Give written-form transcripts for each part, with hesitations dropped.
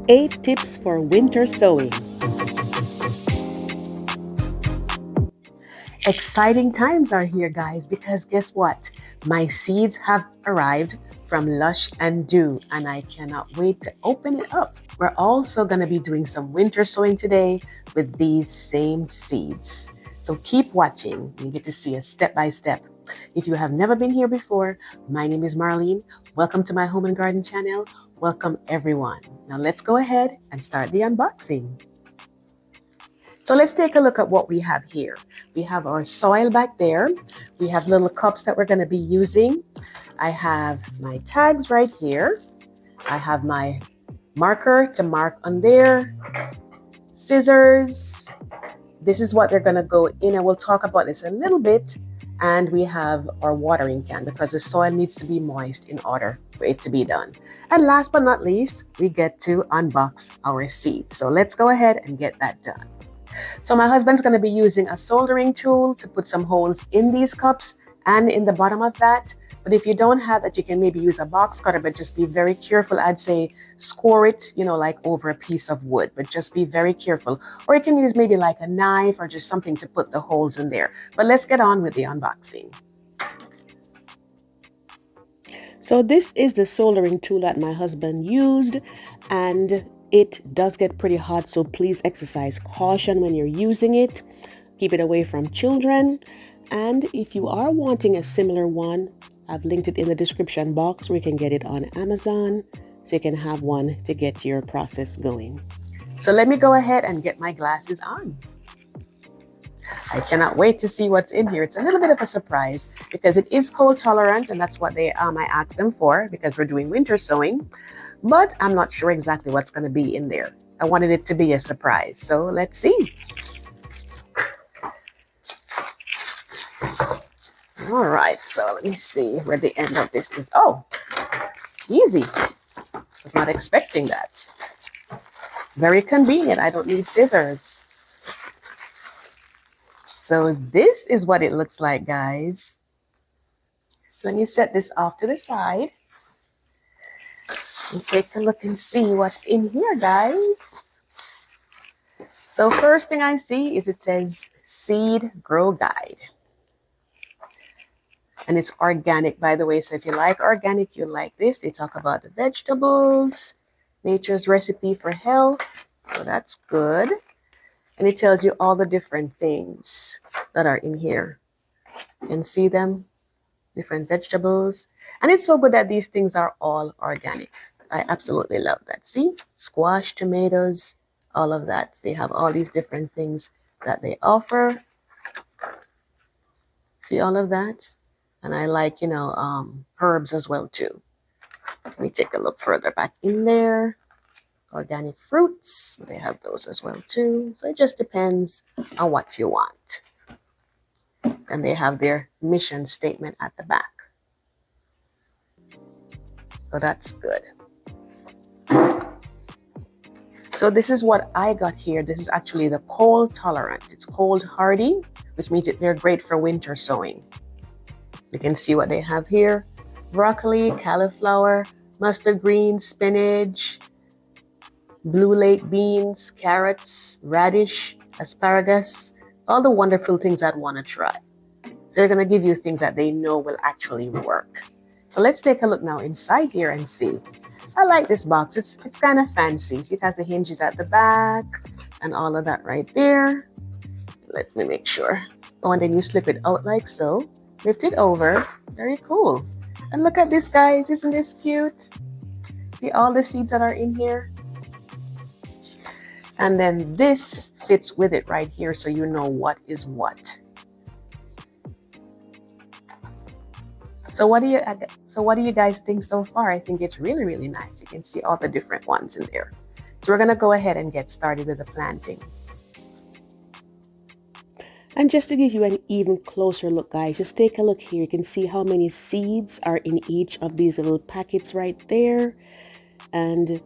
8 tips for winter sowing. Exciting times are here, guys, because guess what? My seeds have arrived from Lush and Dew, and I cannot wait to open it up. We're also going to be doing some winter sowing today with these same seeds. So keep watching. You get to see a step by step. If you have never been here before, my name is Marlene. Welcome to my home and garden channel. Welcome, everyone. Now let's go ahead and start the unboxing. So let's take a look at what we have here. We have our soil back there. We have little cups that we're going to be using. I have my tags right here. I have my marker to mark on there. Scissors. This is what they're going to go in, and we'll talk about this a little bit. And we have our watering can because the soil needs to be moist in order for it to be done. And last but not least, we get to unbox our seeds. So let's go ahead and get that done. So my husband's going to be using a soldering tool to put some holes in these cups and in the bottom of that. But if you don't have that, you can maybe use a box cutter, but just be very careful. I'd say score it, like over a piece of wood, but just be very careful. Or you can use maybe like a knife or just something to put the holes in there. But let's get on with the unboxing. So this is the soldering tool that my husband used, and it does get pretty hot, so please exercise caution when you're using it. Keep it away from children. And if you are wanting a similar one, I've linked it in the description box where you can get it on Amazon, so you can have one to get your process going. So let me go ahead and get my glasses on. I cannot wait to see what's in here. It's a little bit of a surprise because it is cold tolerant, and that's what I asked them for because we're doing winter sowing. But I'm not sure exactly what's going to be in there. I wanted it to be a surprise. So let's see. All right. So let me see where the end of this is. Oh, easy. I was not expecting that. Very convenient. I don't need scissors. So this is what it looks like, guys. So let me set this off to the side. And take a look and see what's in here, guys. So first thing I see is it says Seed Grow Guide. And it's organic, by the way. So if you like organic, you'll like this. They talk about the vegetables, nature's recipe for health. So that's good. And it tells you all the different things that are in here. You can see them, different vegetables. And it's so good that these things are all organic. I absolutely love that. See, squash, tomatoes, all of that. They have all these different things that they offer. See all of that? And I like, herbs as well too. Let me take a look further back in there. Organic fruits, they have those as well too. So it just depends on what you want. And they have their mission statement at the back. So that's good. So this is what I got here. This is actually the cold tolerant. It's cold hardy, which means they're great for winter sowing. You can see what they have here. Broccoli, cauliflower, mustard greens, spinach, blue lake beans, carrots, radish, asparagus, all the wonderful things I'd want to try. So they're going to give you things that they know will actually work. So let's take a look now inside here and see. I like this box. It's kind of fancy. See, it has the hinges at the back and all of that right there. Let me make sure. Oh, and then you slip it out like so. Lift it over. Very cool. And look at this, guys. Isn't this cute? See all the seeds that are in here? And then this fits with it right here, so you know what is what. So what do you guys think so far? I think it's really, really nice. You can see all the different ones in there. So we're going to go ahead and get started with the planting. And just to give you an even closer look, guys, just take a look here. You can see how many seeds are in each of these little packets right there. And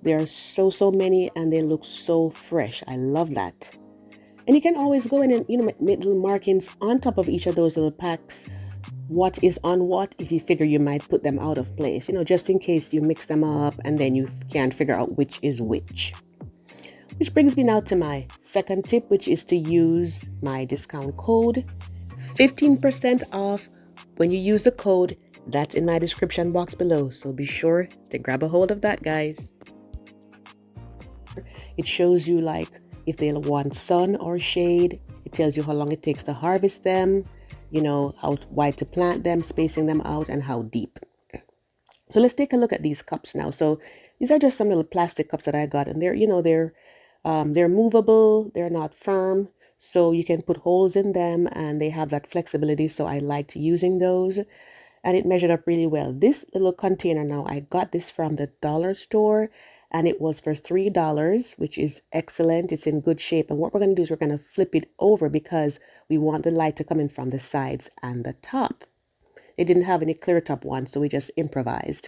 there are so many, and they look so fresh. I love that. And you can always go in and make little markings on top of each of those little packs what is on what if you figure you might put them out of place, just in case you mix them up and then you can't figure out which is which. Which brings me now to my second tip, which is to use my discount code, 15% off when you use the code that's in my description box below. So be sure to grab a hold of that, guys. It shows you like if they want sun or shade. It tells you how long it takes to harvest them, how wide to plant them, spacing them out, and how deep. So let's take a look at these cups now. So these are just some little plastic cups that I got, and they're movable. They're not firm, so you can put holes in them, and they have that flexibility. So I liked using those, and it measured up really well. This little container now, I got this from the dollar store, and it was for $3, which is excellent. It's in good shape. And what we're going to do is we're going to flip it over because we want the light to come in from the sides and the top. They didn't have any clear top ones, so we just improvised.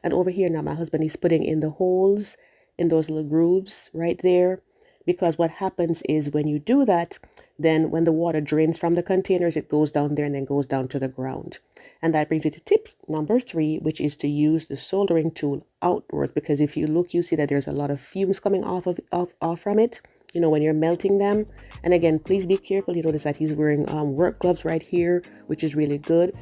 And over here now, my husband is putting in the holes in those little grooves right there, because what happens is when you do that, then when the water drains from the containers, it goes down there and then goes down to the ground. And that brings me to tip number 3, which is to use the soldering tool outdoors, because if you look, you see that there's a lot of fumes coming off from it, when you're melting them. And again, please be careful. You notice that he's wearing work gloves right here, which is really good.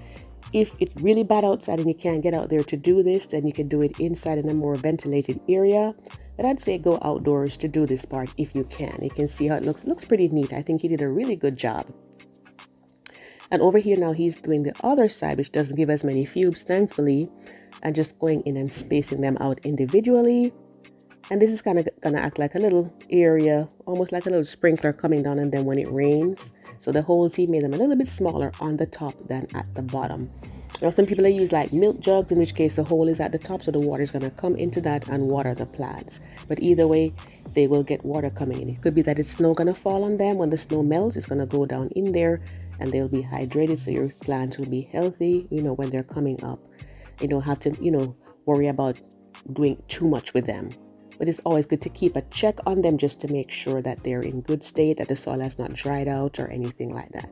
If it's really bad outside and you can't get out there to do this, then you can do it inside in a more ventilated area. But I'd say go outdoors to do this part if you can. You can see how it looks. It looks pretty neat. I think he did a really good job. And over here now, he's doing the other side, which doesn't give as many fumes, thankfully, and just going in and spacing them out individually. And this is kind of going to act like a little area, almost like a little sprinkler coming down, and then when it rains. So the holes, he made them a little bit smaller on the top than at the bottom. Now, some people, they use like milk jugs, in which case the hole is at the top, so the water is going to come into that and water the plants. But either way, they will get water coming in. It could be that it's snow going to fall on them. When the snow melts, it's going to go down in there, and they'll be hydrated, so your plants will be healthy, when they're coming up. You don't have to, worry about doing too much with them. But it's always good to keep a check on them just to make sure that they're in good state, that the soil has not dried out or anything like that.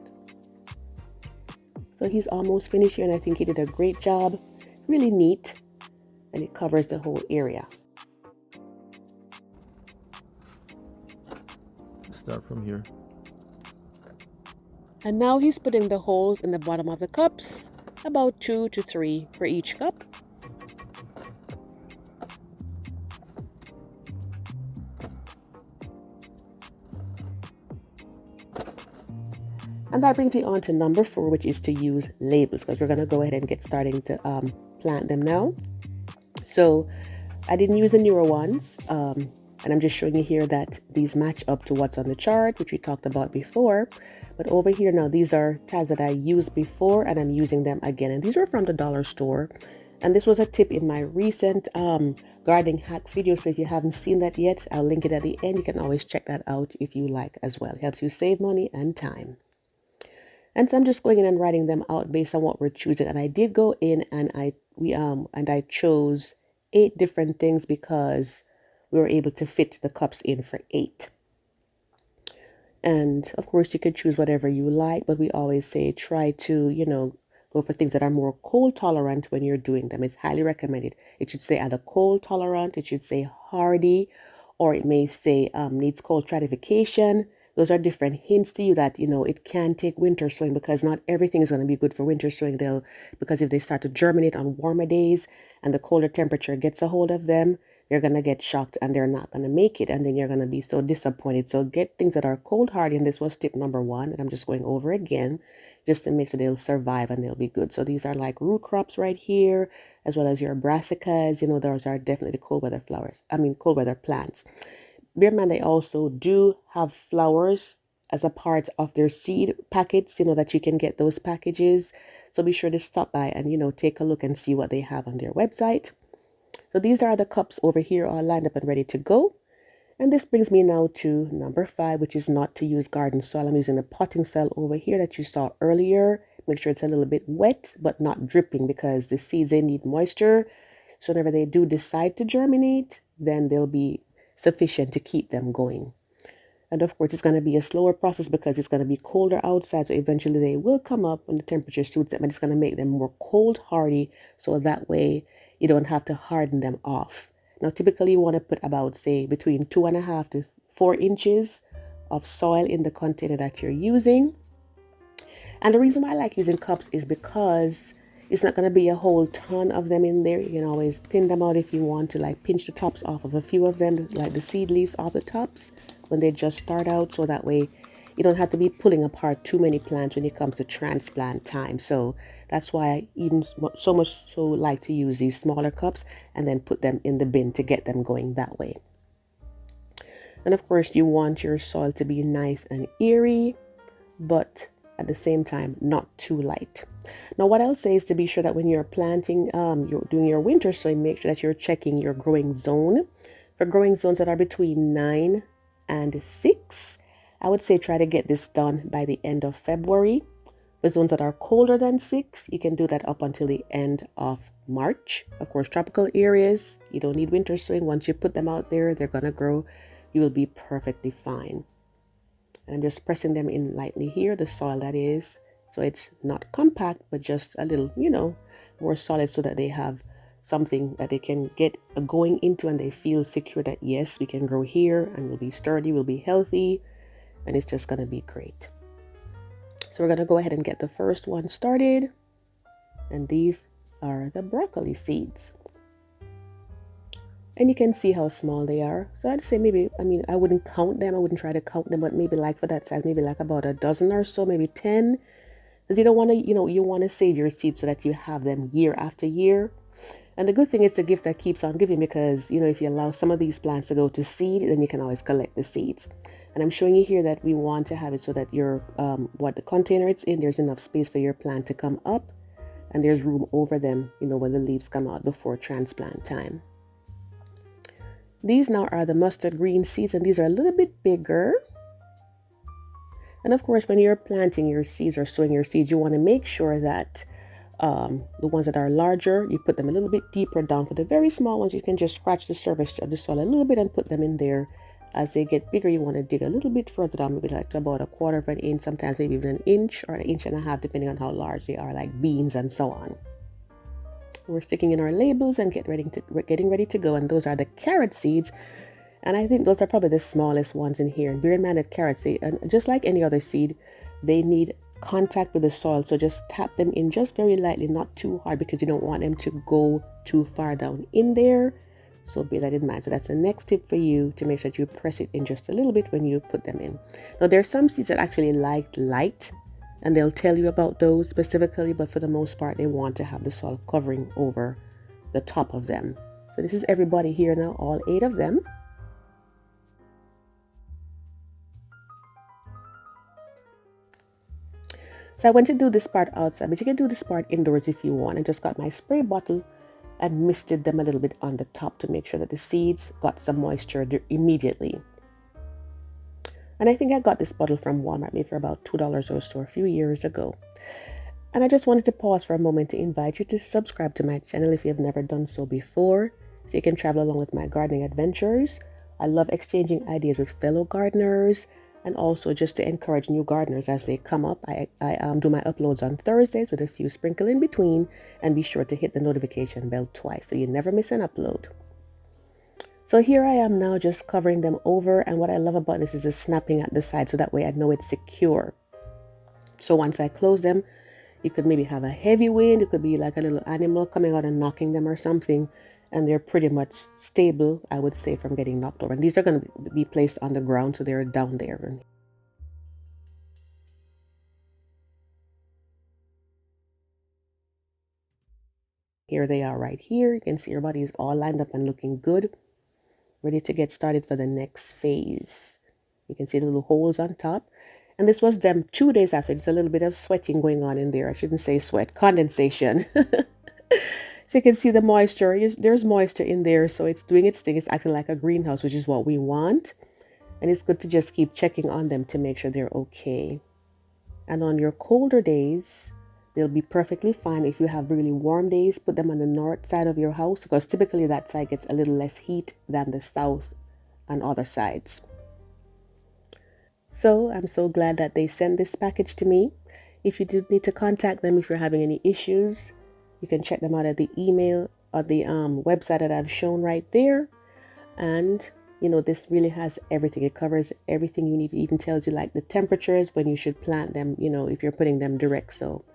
So he's almost finished here, and I think he did a great job. Really neat, and it covers the whole area. Let's start from here. And now he's putting the holes in the bottom of the cups, about 2 to 3 for each cup. And that brings me on to number 4, which is to use labels, because we're going to go ahead and get starting to plant them now. So I didn't use the newer ones, and I'm just showing you here that these match up to what's on the chart, which we talked about before. But over here now, these are tags that I used before, and I'm using them again. And these are from the dollar store. And this was a tip in my recent gardening hacks video. So if you haven't seen that yet, I'll link it at the end. You can always check that out if you like as well. It helps you save money and time. And so I'm just going in and writing them out based on what we're choosing. And I did go in and I chose 8 different things because we were able to fit the cups in for 8. And of course you could choose whatever you like, but we always say try to, go for things that are more cold tolerant when you're doing them. It's highly recommended. It should say either cold tolerant, it should say hardy, or it may say needs cold stratification. Those are different hints to you that, it can take winter sowing, because not everything is going to be good for winter sowing. Because if they start to germinate on warmer days and the colder temperature gets a hold of them, they're going to get shocked and they're not going to make it. And then you're going to be so disappointed. So get things that are cold hardy. And this was tip number 1. And I'm just going over again just to make sure they'll survive and they'll be good. So these are like root crops right here, as well as your brassicas. Those are definitely cold weather cold weather plants. Bear in mind, they also do have flowers as a part of their seed packets, that you can get those packages. So be sure to stop by and, take a look and see what they have on their website. So these are the cups over here all lined up and ready to go. And this brings me now to number 5, which is not to use garden soil. I'm using the potting soil over here that you saw earlier. Make sure it's a little bit wet, but not dripping, because the seeds, they need moisture. So whenever they do decide to germinate, then they'll be sufficient to keep them going. And of course, it's going to be a slower process because it's going to be colder outside. So eventually they will come up when the temperature suits them, and it's going to make them more cold hardy. So that way you don't have to harden them off. Now, typically you want to put about, say, between 2.5 to 4 inches of soil in the container that you're using. And the reason why I like using cups is because it's not going to be a whole ton of them in there. You can always thin them out if you want to, like pinch the tops off of a few of them, like the seed leaves off the tops when they just start out. So that way you don't have to be pulling apart too many plants when it comes to transplant time. So that's why I even so much so like to use these smaller cups and then put them in the bin to get them going that way. And of course, you want your soil to be nice and airy, but at the same time not too light. Now, what I'll say is to be sure that when you're planting, you're doing your winter sowing, make sure that you're checking your growing zone. For growing zones that are between 9 and 6, I would say try to get this done by the end of February. For zones that are colder than 6, you can do that up until the end of March. Of course, tropical areas, you don't need winter sowing. Once you put them out there, they're going to grow. You will be perfectly fine. And I'm just pressing them in lightly here, the soil that is. So it's not compact, but just a little, more solid so that they have something that they can get going into and they feel secure that, yes, we can grow here and we'll be sturdy, we'll be healthy, and it's just going to be great. So we're going to go ahead and get the first one started. And these are the broccoli seeds. And you can see how small they are. So I'd say maybe, I wouldn't count them. I wouldn't try to count them, but maybe like for that size, maybe like about a dozen or so, maybe 10. Because you don't want to, you want to save your seeds so that you have them year after year. And the good thing is the gift that keeps on giving, because, if you allow some of these plants to go to seed, then you can always collect the seeds. And I'm showing you here that we want to have it so that your, what the container it's in, there's enough space for your plant to come up. And there's room over them, when the leaves come out before transplant time. These now are the mustard green seeds, and these are a little bit bigger. And of course, when you're planting your seeds or sowing your seeds, you want to make sure that the ones that are larger, you put them a little bit deeper down. For the very small ones, you can just scratch the surface of the soil a little bit and put them in there. As they get bigger, you want to dig a little bit further down, maybe like to about 1/4 of an inch, sometimes maybe even an inch or 1.5 inches, depending on how large they are, like beans and so on. We're sticking in our labels and getting ready to go. And those are the carrot seeds. And I think those are probably the smallest ones in here. And bear in mind that carrot seed, and just like any other seed, they need contact with the soil. So just tap them in just very lightly, not too hard, because you don't want them to go too far down in there. So bear that in mind. So that's the next tip for you, to make sure that you press it in just a little bit when you put them in. Now, there are some seeds that actually like light, and they'll tell you about those specifically, but for the most part, they want to have the soil covering over the top of them. So this is everybody here now, all 8 of them. So I went to do this part outside, but you can do this part indoors if you want. I just got my spray bottle and misted them a little bit on the top to make sure that the seeds got some moisture immediately. And I think I got this bottle from Walmart, maybe for about $2 or so a few years ago. And I just wanted to pause for a moment to invite you to subscribe to my channel if you have never done so before, so you can travel along with my gardening adventures. I love exchanging ideas with fellow gardeners, and also just to encourage new gardeners as they come up. I do my uploads on Thursdays with a few sprinkle in between, and be sure to hit the notification bell twice so you never miss an upload. So here I am now, just covering them over, and what I love about this is the snapping at the side, so that way I know it's secure. So once I close them, you could maybe have a heavy wind, it could be like a little animal coming out and knocking them or something, and they're pretty much stable, I would say, from getting knocked over. And these are going to be placed on the ground, so they're down there. Here they are right here. You can see everybody is all lined up and looking good, ready to get started for the next phase. You can see the little holes on top. And this was them 2 days after. There's a little bit of sweating going on in there. I shouldn't say sweat, condensation. So you can see the moisture. There's moisture in there, so it's doing its thing. It's acting like a greenhouse, which is what we want. And it's good to just keep checking on them to make sure they're okay. And on your colder days, they'll be perfectly fine. If you have really warm days, put them on the north side of your house, because typically that side gets a little less heat than the south and other sides. So I'm so glad that they sent this package to me. If you do need to contact them if you're having any issues, you can check them out at the email or the website that I've shown right there. And you know, this really has everything. It covers everything you need. It even tells you like the temperatures when you should plant them, you know, if you're putting them direct. So,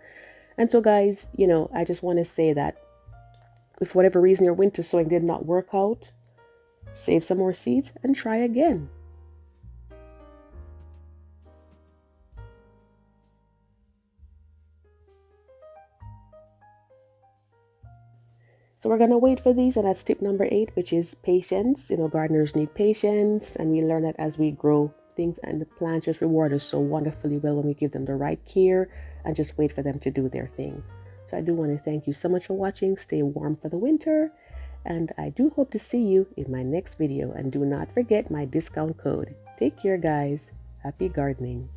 and so guys, you know, I just want to say that if for whatever reason your winter sowing did not work out, save some more seeds and try again. So we're going to wait for these, and that's tip number 8, which is patience. You know, gardeners need patience, and we learn that as we grow things, and the plants just reward us so wonderfully well when we give them the right care and just wait for them to do their thing. So I do want to thank you so much for watching. Stay warm for the winter, and I do hope to see you in my next video. And do not forget my discount code. Take care, guys. Happy gardening.